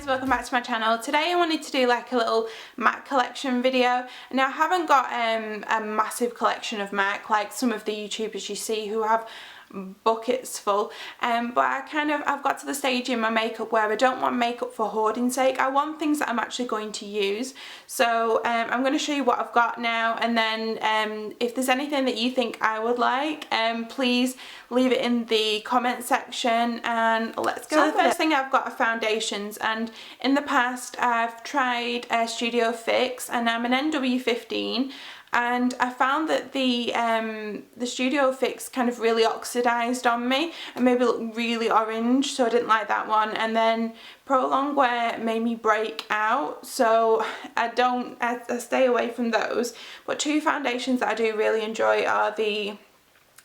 welcome back to my channel. Today I wanted to do like a little MAC collection video. Now I haven't got a massive collection of MAC like some of the YouTubers you see who have buckets full, but I've got to the stage in my makeup where I don't want makeup for hoarding sake. I want things that I'm actually going to use. So I'm going to show you what I've got now, and then if there's anything that you think I would like, please leave it in the comment section and let's go. So the first thing I've got are foundations, and in the past I've tried Studio Fix and I'm an NW15. And I found that the Studio Fix kind of really oxidised on me and maybe looked really orange, so I didn't like that one. And then Pro Longwear made me break out, so I stay away from those. But two foundations that I do really enjoy are the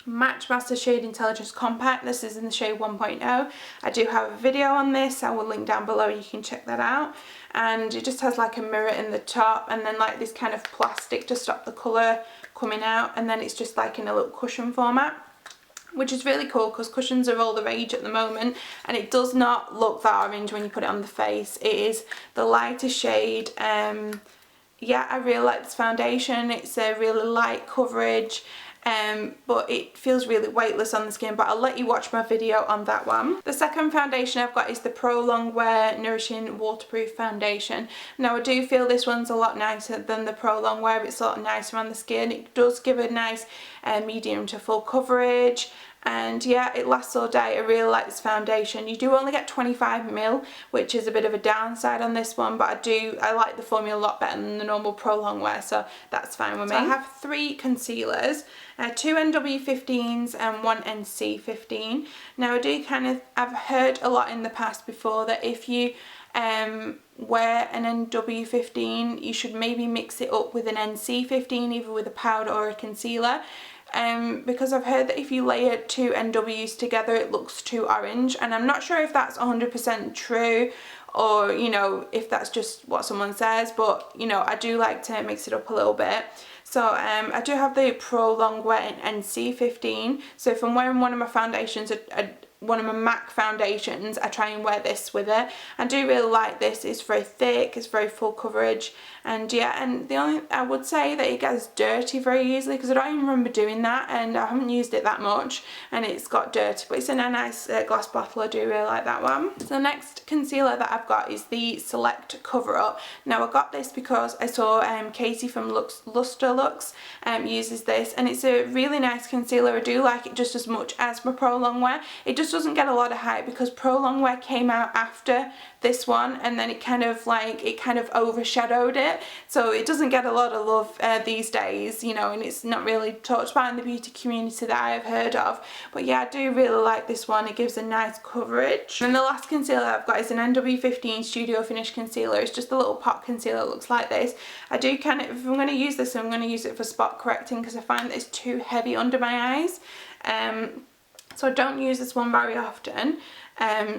Match Master Shade Intelligence Compact. This is in the shade 1.0. I do have a video on this, I will link down below, you can check that out. And it just has like a mirror in the top and then like this kind of plastic to stop the colour coming out, and then it's just like in a little cushion format, which is really cool because cushions are all the rage at the moment, and it does not look that orange when you put it on the face. It is the lighter shade. Yeah, I really like this foundation. It's a really light coverage. But it feels really weightless on the skin, but I'll let you watch my video on that one. The second foundation I've got is the Pro Longwear Nourishing Waterproof Foundation. Now I do feel this one's a lot nicer than the Pro Longwear. It's a lot nicer on the skin. It does give a nice medium to full coverage. And yeah, it lasts all day. I really like this foundation. You do only get 25ml, which is a bit of a downside on this one, but I like the formula a lot better than the normal Pro Longwear, so that's fine with me. So I have three concealers, two NW15s and one NC15. Now I do I've heard a lot in the past before that if you wear an NW15, you should maybe mix it up with an NC15, either with a powder or a concealer. Because I've heard that if you layer two NWs together it looks too orange, and I'm not sure if that's 100% true or, you know, if that's just what someone says, but you know, I do like to mix it up a little bit. So I do have the Pro Longwear NC15, so if I'm wearing one of my foundations, one of my MAC foundations, I try and wear this with it. I do really like this. It's very thick, it's very full coverage, and yeah, and I would say that it gets dirty very easily because I don't even remember doing that, and I haven't used it that much and it's got dirty, but it's in a nice glass bottle. I do really like that one. So the next concealer that I've got is the Select Cover Up. Now I got this because I saw Casey from Luster Lux uses this, and it's a really nice concealer. I do like it just as much as my Pro Longwear. It just doesn't get a lot of hype because Pro Longwear came out after this one, and then it kind of overshadowed it, so it doesn't get a lot of love these days, you know, and it's not really talked about in the beauty community that I have heard of. But yeah, I do really like this one. It gives a nice coverage. And the last concealer I've got is an NW15 Studio Finish Concealer. It's just a little pot concealer. It looks like this. I do if I'm going to use this, I'm going to use it for spot correcting because I find that it's too heavy under my eyes. So I don't use this one very often,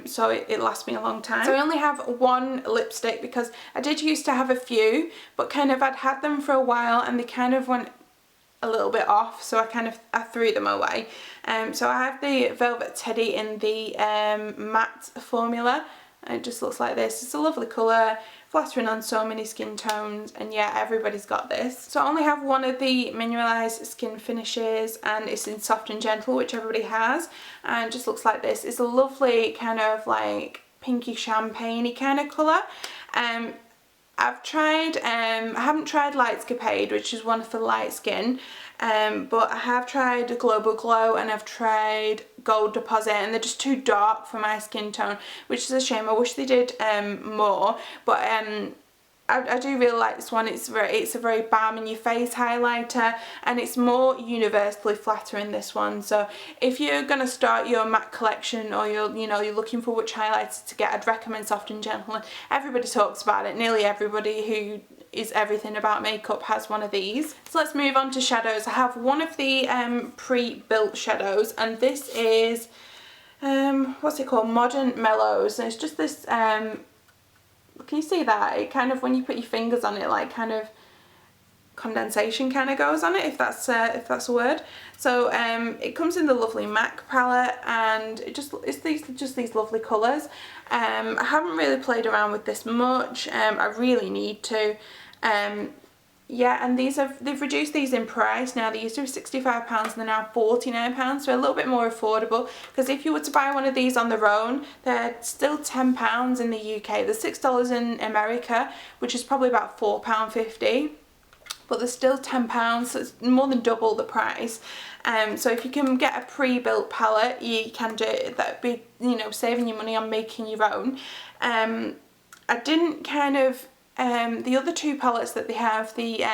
so it lasts me a long time. So I only have one lipstick because I did used to have a few, but I'd had them for a while and they kind of went a little bit off, so I threw them away. So I have the Velvet Teddy in the matte formula. It just looks like this. It's a lovely colour, flattering on so many skin tones, and yeah, everybody's got this. So I only have one of the mineralised skin finishes, and it's in Soft and Gentle, which everybody has, and it just looks like this. It's a lovely kind of like pinky champagne-y kind of colour. I've tried, I haven't tried Lightscapade, which is one for light skin, but I have tried Global Glow and I've tried Gold Deposit, and they're just too dark for my skin tone, which is a shame. I wish they did more, but I do really like this one. It's a very balm in your face highlighter, and it's more universally flattering, this one. So if you're gonna start your MAC collection, or you're looking for which highlighter to get, I'd recommend Soft and Gentle. And everybody talks about it. Nearly everybody who is everything about makeup has one of these. So let's move on to shadows. I have one of the pre-built shadows, and this is what's it called? Modern Mellows, and it's just this can you see that? It kind of, when you put your fingers on it, like kind of condensation kind of goes on it, if that's a word. So it comes in the lovely MAC palette, and it's these lovely colours. I haven't really played around with this much. I really need to. Yeah, and they've reduced these in price now. They used to be £65 and they're now £49, so a little bit more affordable, because if you were to buy one of these on their own, they're still £10 in the UK. They're $6 in America, which is probably about £4.50, but they're still £10, so it's more than double the price. So if you can get a pre-built palette, you can do it. That'd be, you know, saving you money on making your own. I didn't kind of the other two palettes that they have, the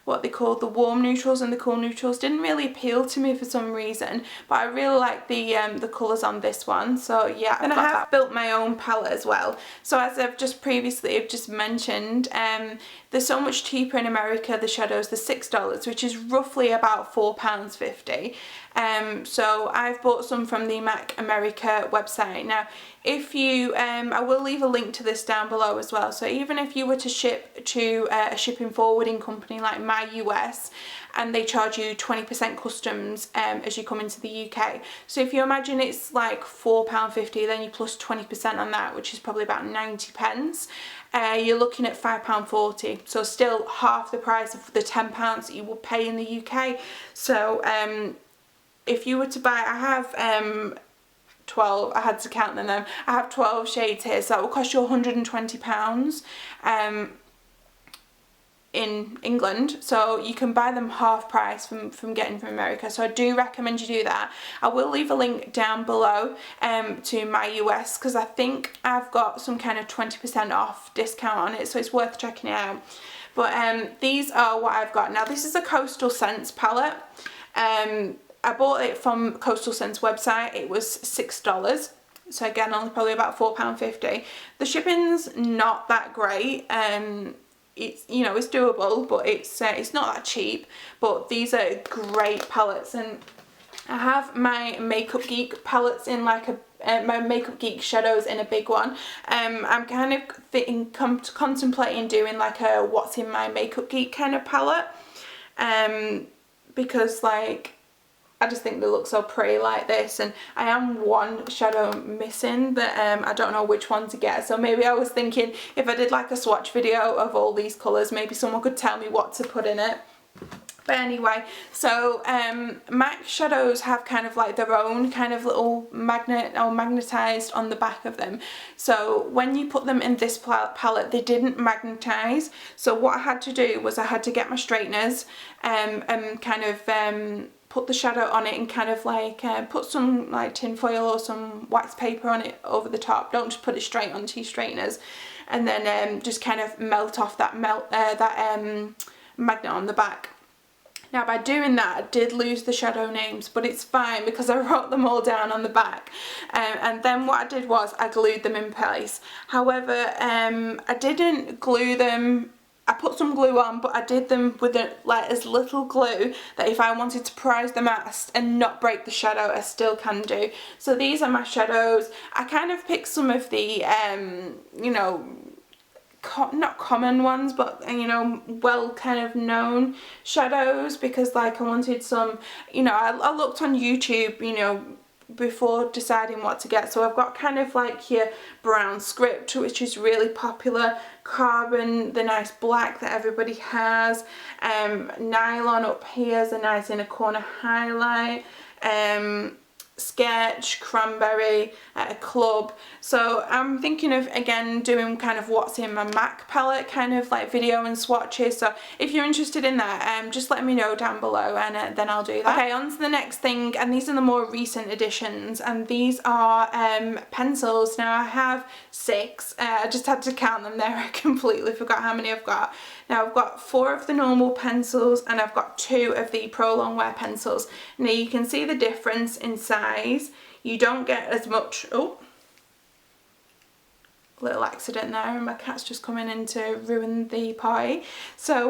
what they call the warm neutrals and the cool neutrals, didn't really appeal to me for some reason, but I really like the colours on this one. So yeah, and I have built my own palette as well. So as I've just mentioned, they're so much cheaper in America, the shadows. They're $6, which is roughly about £4.50. So I've bought some from the MAC America website. Now if you, I will leave a link to this down below as well, so even if you were to ship to a shipping forwarding company like My US, and they charge you 20% customs as you come into the UK, so if you imagine it's like £4.50, then you plus 20% on that, which is probably about 90p, you're looking at £5.40, so still half the price of the £10 that you will pay in the UK. So if you were to buy, I have 12, I had to count them then, I have 12 shades here, so that will cost you £120 in England, so you can buy them half price from getting from America. So I do recommend you do that. I will leave a link down below to My US, because I think I've got some kind of 20% off discount on it, so it's worth checking it out. But these are what I've got. Now this is a Coastal Scents palette. I bought it from Coastal Scents website. It was $6, so again only probably about £4.50. The shipping's not that great. It's, you know, it's doable, but it's not that cheap. But these are great palettes, and I have my Makeup Geek palettes in like my Makeup Geek shadows in a big one. I'm kind of contemplating doing like a what's in my Makeup Geek kind of palette, because like I just think they look so pretty like this, and I am one shadow missing that I don't know which one to get. So maybe I was thinking if I did like a swatch video of all these colours, maybe someone could tell me what to put in it. But anyway, so MAC shadows have kind of like their own kind of little magnet or magnetized on the back of them. So when you put them in this palette, they didn't magnetize. So what I had to do was I had to get my straighteners and kind of put the shadow on it, and kind of like put some like tin foil or some wax paper on it over the top. Don't just put it straight onto your straighteners, and then just kind of melt off that magnet on the back. Now by doing that I did lose the shadow names, but it's fine because I wrote them all down on the back, and then what I did was I glued them in place. However, I didn't glue them, I put some glue on, but I did them with like as little glue that if I wanted to prise them out and not break the shadow, I still can do. So these are my shadows. I kind of picked some of the you know, not common ones, but you know, well kind of known shadows, because like I wanted some, you know, I looked on YouTube, you know, before deciding what to get. So I've got kind of like your brown script, which is really popular, carbon, the nice black that everybody has, nylon up here is a nice inner corner highlight, sketch, cranberry, club. So I'm thinking of again doing kind of what's in my MAC palette kind of like video and swatches. So if you're interested in that, just let me know down below, and then I'll do that. Okay, on to the next thing, and these are the more recent additions, and these are pencils. Now I have 6. I just had to count them there. I completely forgot how many I've got. Now I've got 4 of the normal pencils, and I've got 2 of the Pro Longwear pencils. Now you can see the difference in size. You don't get as much, oh, little accident there, and my cat's just coming in to ruin the party. So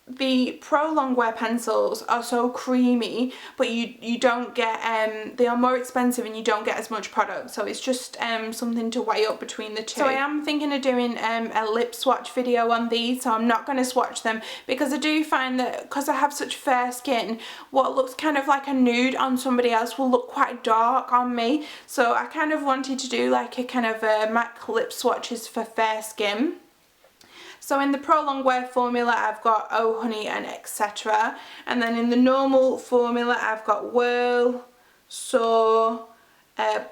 the Pro Longwear pencils are so creamy, but you don't get, they are more expensive and you don't get as much product, so it's just something to weigh up between the two. So I am thinking of doing a lip swatch video on these, so I'm not going to swatch them because I do find that because I have such fair skin, what looks kind of like a nude on somebody else will look quite dark on me, so I kind of wanted to do like a kind of a MAC lip swatches for fair skin. So in the Pro Longwear formula I've got Oh Honey and etc. And then in the normal formula I've got Whirl, Soar,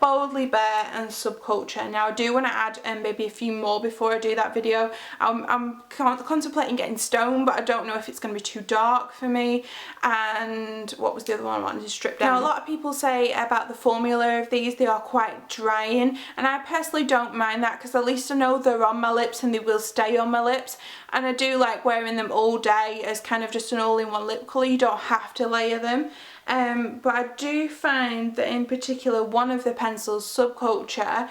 Boldly Bare and Subculture. Now I do want to add maybe a few more before I do that video. I'm contemplating getting Stone, but I don't know if it's going to be too dark for me. And what was the other one I wanted to strip down? Now a lot of people say about the formula of these, they are quite drying, and I personally don't mind that because at least I know they're on my lips and they will stay on my lips. And I do like wearing them all day as kind of just an all-in-one lip colour. You don't have to layer them. But I do find that in particular one of the pencils, Subculture,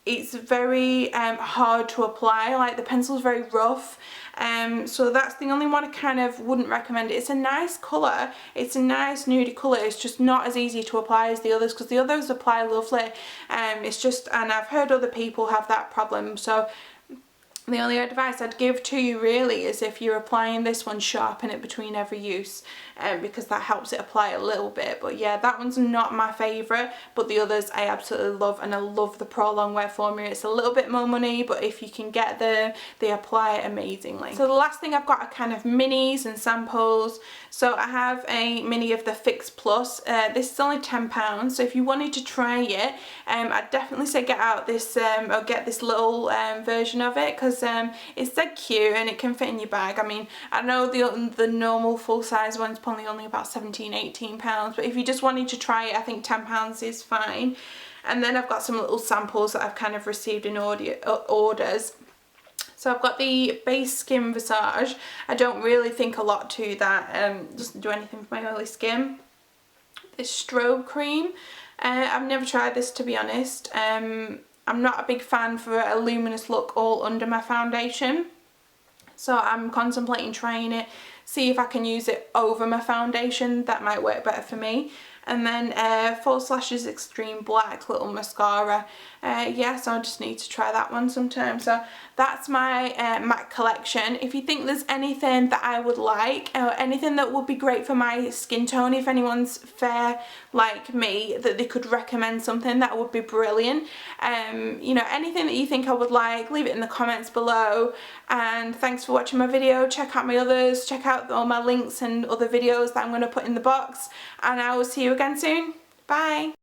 it's very hard to apply. Like the pencil's very rough, so that's the only one I kind of wouldn't recommend. It's a nice colour, it's a nice nudie colour, it's just not as easy to apply as the others because the others apply lovely. It's just, and I've heard other people have that problem, so the only advice I'd give to you really is if you're applying this one, sharpen it between every use, because that helps it apply a little bit. But yeah, that one's not my favourite, but the others I absolutely love, and I love the Pro Longwear formula. It's a little bit more money, but if you can get them, they apply it amazingly. So the last thing I've got are kind of minis and samples. So I have a mini of the Fix Plus. This is only £10, so if you wanted to try it, I'd definitely say get out this or get this little version of it, because it's dead cute and it can fit in your bag. I mean, I know the normal full size one's probably only about £17–18, but if you just wanted to try it, I think £10 is fine. And then I've got some little samples that I've kind of received in orders. So I've got the Base Skin Visage. I don't really think a lot to that, doesn't do anything for my oily skin. This Strobe Cream, I've never tried this, to be honest. I'm not a big fan for a luminous look all under my foundation, so I'm contemplating trying it, see if I can use it over my foundation. That might work better for me. And then False Lashes Extreme Black little mascara. Yeah, so I just need to try that one sometime. So that's my MAC collection. If you think there's anything that I would like, or anything that would be great for my skin tone, if anyone's fair like me, that they could recommend something, that would be brilliant. You know, anything that you think I would like, leave it in the comments below. And thanks for watching my video. Check out my others, check out all my links and other videos that I'm going to put in the box, and I will see you again soon. Bye.